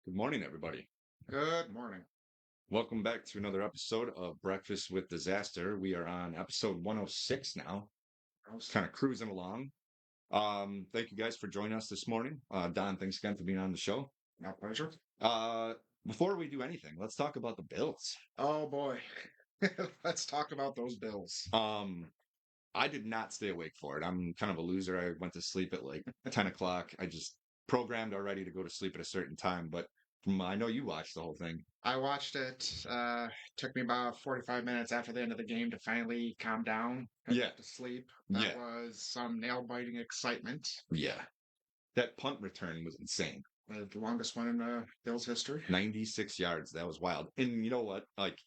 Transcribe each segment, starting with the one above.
Good morning, everybody. Good morning. Welcome back to another episode of Breakfast with Disaster. We are on episode 106 now, How's- kind of cruising along. Thank you guys for joining us this morning. Don, thanks again for being on the show. My pleasure. Uh, Before we do anything, let's talk about the Bills. Oh boy. Let's talk about those Bills. I did not stay awake for it. I'm kind of a loser. I went to sleep at like 10 o'clock. I just programmed already to go to sleep at a certain time, but I know you watched the whole thing. I watched it. Took me about 45 minutes after the end of the game to finally calm down and Yeah, get to sleep. That yeah, was some nail-biting excitement. yeah. That punt return was insane. The longest one in Bills history. 96 yards. That was wild. And you know what? Like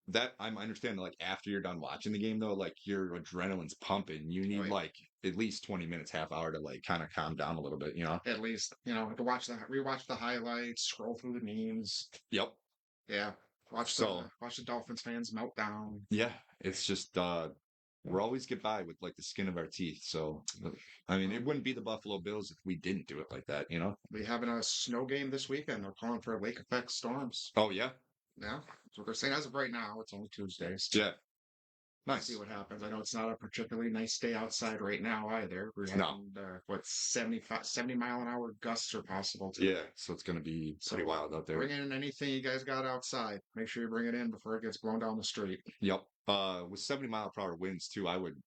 that, I understand. Like after you're done watching the game, though, like your adrenaline's pumping. You need Right. like at least 20 minutes, half hour to like kind of calm down a little bit. You know? At least, to rewatch the highlights, scroll through the memes. Yep. Yeah. So Watch the Dolphins fans melt down. yeah, it's just we're always get by with like the skin of our teeth. So I mean, it Um, wouldn't be the Buffalo Bills if we didn't do it like that. You know? we having a snow game this weekend. They're calling for lake effect storms. Oh yeah, Yeah, that's what they're saying. As of right now, it's only Tuesdays. yeah. See Nice. what happens. I know it's not a particularly nice day outside right now either. We're No. having, 70 mile an hour gusts are possible today. Yeah. So it's gonna be pretty So wild out there. bring in anything you guys got outside. Make sure you bring it in before it gets blown down the street. Yep. With 70-mile-per-hour winds too, I would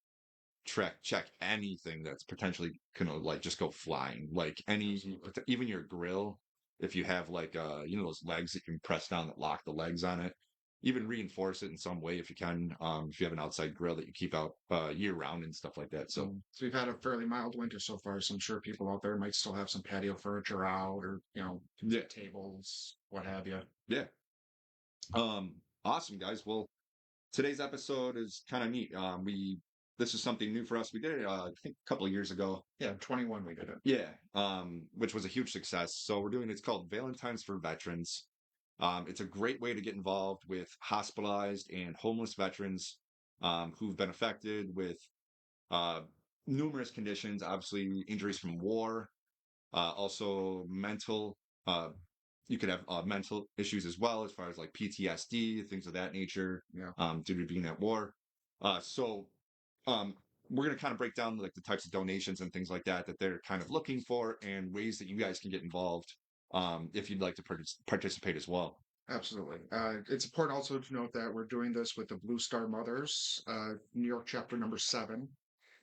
check anything that's potentially gonna like just go flying. Like any, Absolutely. even your grill, if you have like those legs that you can press down that lock the legs on it. Even reinforce it in some way if you can. If you have an outside grill that you keep out year round and stuff like that. So So we've had a fairly mild winter so far, so I'm sure people out there might still have some patio furniture out or, yeah, tables, what have you. yeah. Awesome guys. Well, today's episode is kind of neat. We This is something new for us. We did it I think a couple of years ago. Yeah, 21 we did it. Yeah, which was a huge success. So we're doing it's called Valentines for Veterans. It's a great way to get involved with hospitalized and homeless veterans who've been affected with uh, numerous conditions, obviously injuries from war, also mental. Uh, you could have mental issues as well, as far as like PTSD, things of that nature, Yeah. due to being at war. So um, we're going to kind of break down like the types of donations and things like that that they're kind of looking for and ways that you guys can get involved if you'd like to participate as well. Absolutely. It's important also to note that we're doing this with the Blue Star Mothers, New York chapter number 7.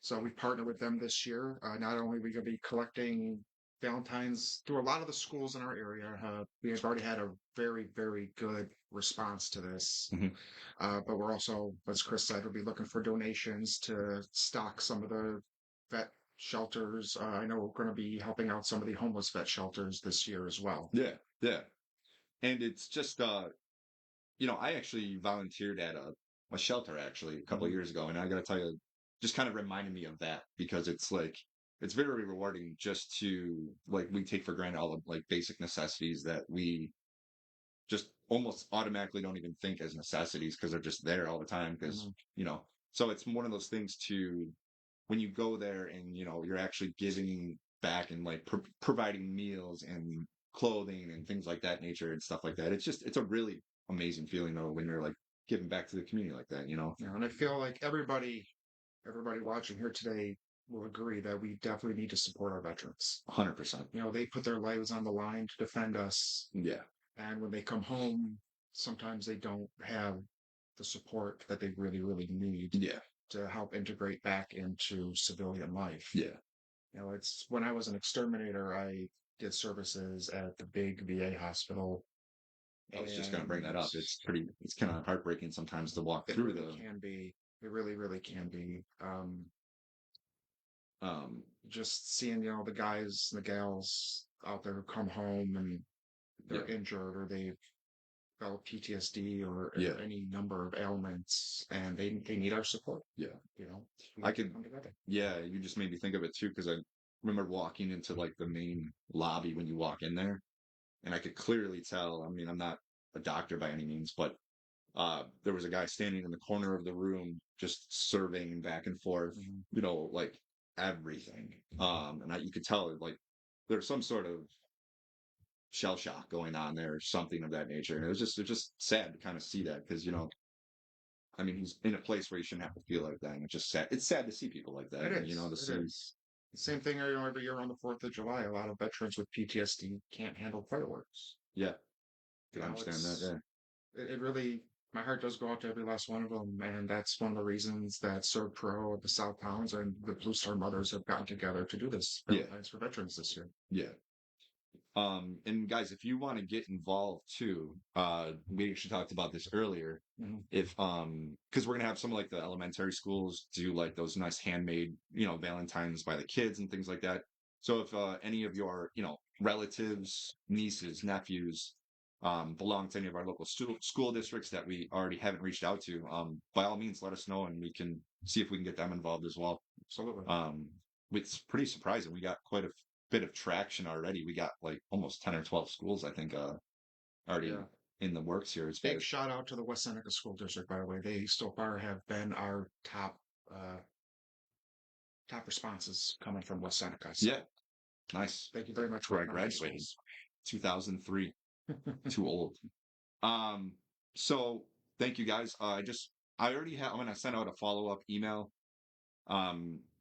So we partnered with them this year. Not only are we going to be collecting Valentines through a lot of the schools in our area, we have already had a very, very good response to this. Hmm. But we're also, as Chris said, we'll be looking for donations to stock some of the vet shelters. I know we're going to be helping out some of the homeless vet shelters this year as well. Yeah, yeah. And it's just, I actually volunteered at a shelter actually a couple of Mhm. years ago. And I got to tell you, just kind of reminded me of that because it's like, it's very rewarding just to like, we take for granted all the like basic necessities that we just almost automatically don't even think as necessities because they're just there all the time because Mhm. so it's one of those things to when you go there and you're actually giving back and like providing meals and clothing and things like that nature and stuff like that. It's a really amazing feeling though when you're like giving back to the community like that. And I feel like everybody watching here today will agree that we definitely need to support our veterans. 100%. They put their lives on the line to defend us, Yeah, and when they come home, sometimes they don't have the support that they really, really need yeah, to help integrate back into civilian life. yeah. It's when I was an exterminator, I did services at the big VA hospital, I was just gonna bring that and up. It's kind of heartbreaking sometimes to walk it through really the can be. It really, really can be. um Just seeing, the guys and the gals out there who come home and yeah, they're injured or they've developed PTSD yeah, or any number of ailments and they need our support. yeah. You know, we I have to could come together. Yeah, you just made me think of it too, because I remember walking into like the main lobby when you walk in there, and I could clearly tell. I mean, I'm not a doctor by any means, but there was a guy standing in the corner of the room just surveying back and forth, Mhm. like everything. And you could tell like there's some sort of shell shock going on there or something of that nature. And it was just sad to kind of see that because, I mean, he's in a place where you shouldn't have to feel like that. And it's just sad. It's sad to see people like that. It And, is. to It see, is. The same thing, every year on the 4th of July, a lot of veterans with PTSD can't handle fireworks. yeah, You I know, understand that. it really, my heart does go out to every last one of them. And that's one of the reasons that Serve Pro, the South Towns, and the Blue Star Mothers have gotten together to do this Yeah. Yeah. Valentine's for Veterans this year. Yeah. And guys, if you want to get involved too, we actually talked about this earlier. Mhm. If because we're gonna have some like the elementary schools do like those nice handmade, Valentines by the kids and things like that. So if any of your, relatives, nieces, nephews, belong to any of our local school districts that we already haven't reached out to, by all means, let us know and we can see if we can get them involved as well. Absolutely. It's pretty surprising. We got quite a bit of traction already. We got like almost 10 or 12 schools, I think, already Yeah. in the works here as far Big as. shout out to the West Seneca School District, by the way. They so far have been our top responses coming from West Seneca. So Yeah, nice. thank you very much Where for I graduated, 2003. Too old. Um, so thank you guys. I'm gonna send out a follow-up email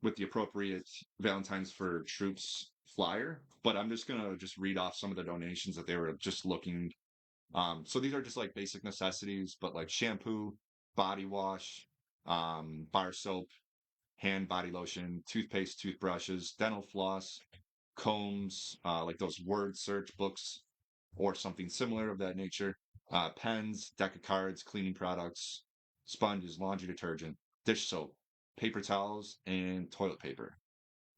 with the appropriate Valentine's for Troops flyer, but I'm just gonna just read off some of the donations that they were just looking. So these are just like basic necessities, but like shampoo, body wash, bar soap, hand body lotion, toothpaste, toothbrushes, dental floss, combs, like those word search books or something similar of that nature, pens, deck of cards, cleaning products, sponges, laundry detergent, dish soap, paper towels, and toilet paper.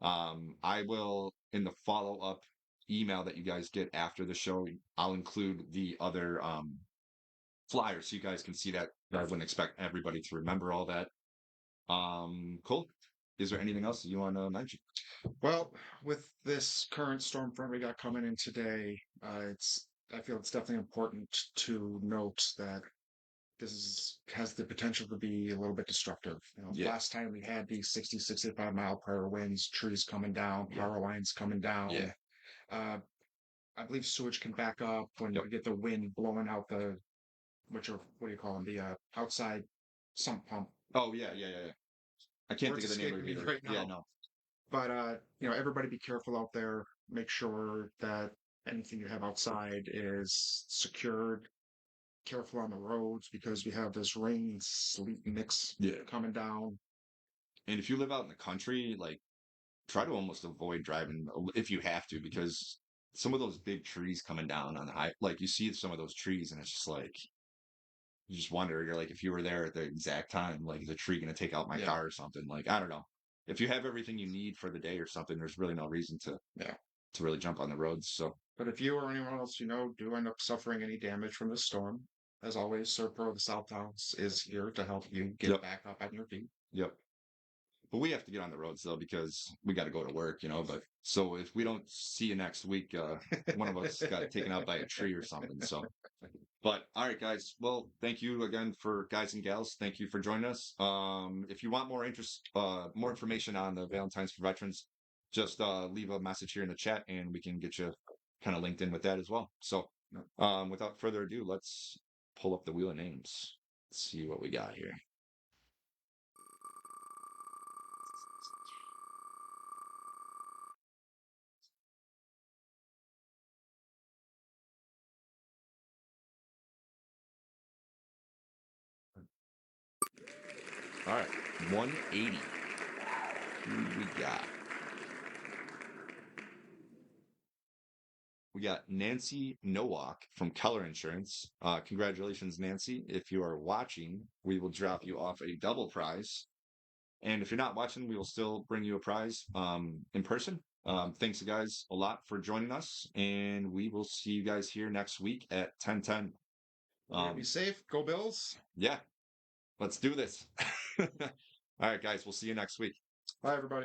I will, in the follow up email that you guys get after the show, I'll include the other flyers so you guys can see that. I wouldn't expect everybody to remember all that. Cool. Is there anything else that you want to mention? Well, with this current storm front we got coming in today, I feel it's definitely important to note that has the potential to be a little bit destructive. Yeah. Last time we had these 60, 65-mile-per-hour winds, trees coming down, Yeah. power lines coming down. Yeah. Uh, I believe sewage can back up when you get the wind blowing out what do you call them? The outside sump pump. Oh yeah, yeah, yeah, yeah. I can't Words think of the name of escaping it me either. right Yeah, now. no. But everybody be careful out there. Make sure that anything you have outside is secured. Careful on the roads because we have this rain sleet mix Yeah. coming down. And if you live out in the country, like try to almost avoid driving if you have to, because some of those big trees coming down on the high, like you see some of those trees and it's just like you just wonder, you're like, if you were there at the exact time, like is a tree gonna take out my Yeah. car or something? Like, I don't know. If you have everything you need for the day or something, there's really no reason Yeah. to really jump on the roads. So But if you or anyone else you know do end up suffering any damage from this storm, as always, Serpro of the South Towns is here to help you get yep. back up on your feet. Yep. But we have to get on the roads though because we got to go to work, But so if we don't see you next week, one of us got taken out by a tree or something. So, but all right, guys. Well, thank you again for guys and gals. Thank you for joining us. If you want more information on the Valentines for Veterans, just leave a message here in the chat, and we can get you kind of linked in with that as well. So, without further ado, let's pull up the wheel of names. Let's see what we got here. All right, 180. Who we got? We got Nancy Nowak from Keller Insurance. Congratulations, Nancy. If you are watching, we will drop you off a double prize. And if you're not watching, we will still bring you a prize in person. Thanks, guys, a lot for joining us. And we will see you guys here next week at 10:10. Be safe. Go Bills. Yeah, let's do this. All right, guys, we'll see you next week. Bye, everybody.